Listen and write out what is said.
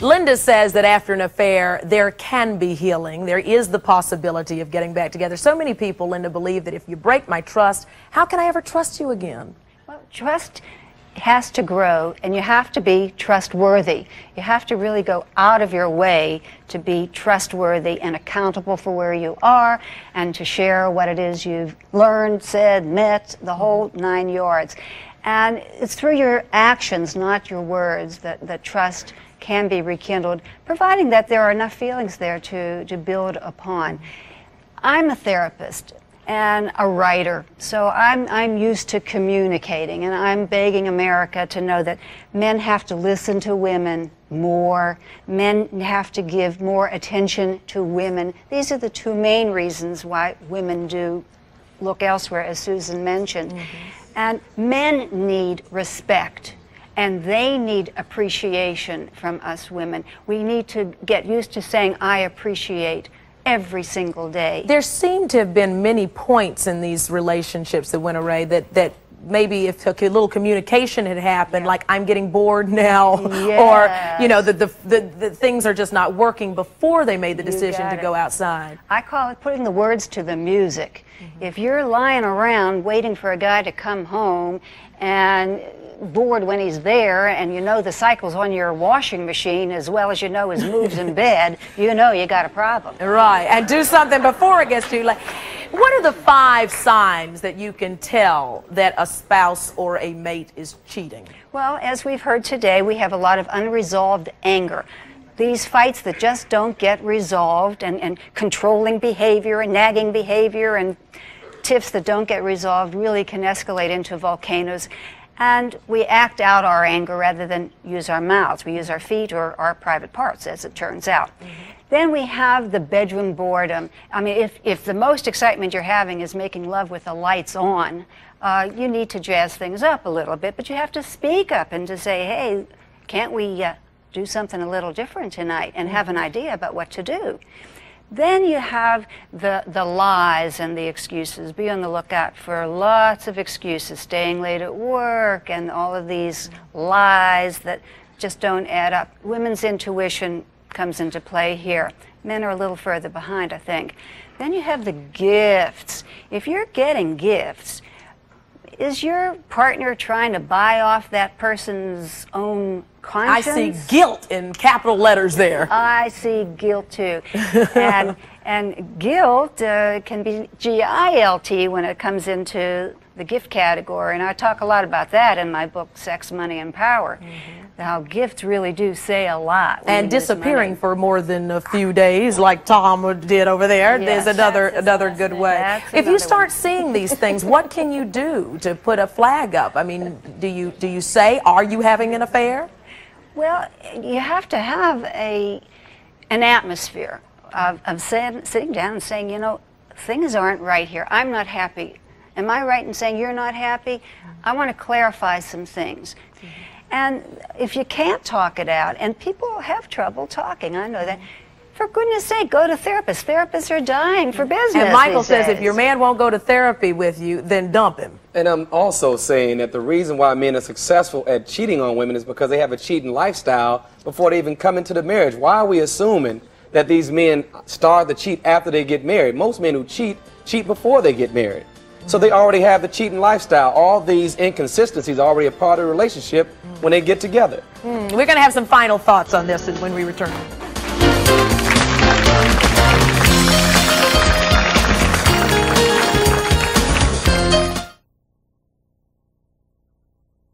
Linda says that after an affair, there can be healing. There is the possibility of getting back together. So many people, Linda, believe that if you break my trust, how can I ever trust you again? Well, trust has to grow, and you have to be trustworthy. You have to really go out of your way to be trustworthy and accountable for where you are and to share what it is you've learned, said, met, the whole 9 yards. And it's through your actions, not your words, that trust can be rekindled, providing that there are enough feelings there to build upon. I'm a therapist and a writer, so I'm used to communicating, and I'm begging America to know that men have to listen to women more. Men have to give more attention to women. These are the two main reasons why women do look elsewhere, as Susan mentioned. And men need respect, and they need appreciation from us women. We need to get used to saying, I appreciate, every single day. There seem to have been many points in these relationships that went awry that maybe if a little communication had happened, like I'm getting bored now, or you know, the things are just not working before they made the decision to go outside. I call it putting the words to the music. If you're lying around waiting for a guy to come home and bored when he's there, and you know the cycles on your washing machine as well as you know his moves in bed, you know you got a problem. Right, and do something before it gets too late. What are the 5 signs that you can tell that a spouse or a mate is cheating? Well, as we've heard today, we have a lot of unresolved anger. These fights that just don't get resolved, and controlling behavior and nagging behavior and tiffs that don't get resolved really can escalate into volcanoes. And we act out our anger rather than use our mouths. We use our feet or our private parts, as it turns out. Then we have the bedroom boredom. I mean, if the most excitement you're having is making love with the lights on, you need to jazz things up a little bit, but you have to speak up and to say, hey, can't we do something a little different tonight, and have an idea about what to do. Then you have the lies and the excuses. Be on the lookout for lots of excuses, staying late at work and all of these lies that just don't add up. Women's intuition comes into play here. Men are a little further behind, I think. Then you have the gifts. If you're getting gifts, is your partner trying to buy off that person's own conscience? I see guilt in capital letters there. I see guilt too. and guilt can be G-I-L-T when it comes into the gift category. And I talk a lot about that in my book, Sex, Money, and Power. How gifts really do say a lot. And disappearing for more than a few days, like Tom did over there, is another good way. If you start seeing these things, what can you do to put a flag up? I mean, do you say, are you having an affair? Well, you have to have an atmosphere of sitting down and saying, you know, things aren't right here. I'm not happy. Am I right in saying you're not happy? I want to clarify some things. And if you can't talk it out, and people have trouble talking, I know that, for goodness sake, go to therapists. Therapists are dying for business. And Michael says if your man won't go to therapy with you, then dump him. And I'm also saying that the reason why men are successful at cheating on women is because they have a cheating lifestyle before they even come into the marriage. Why are we assuming that these men start to cheat after they get married? Most men who cheat before they get married. So they already have the cheating lifestyle. All these inconsistencies are already a part of the relationship when they get together. We're going to have some final thoughts on this when we return.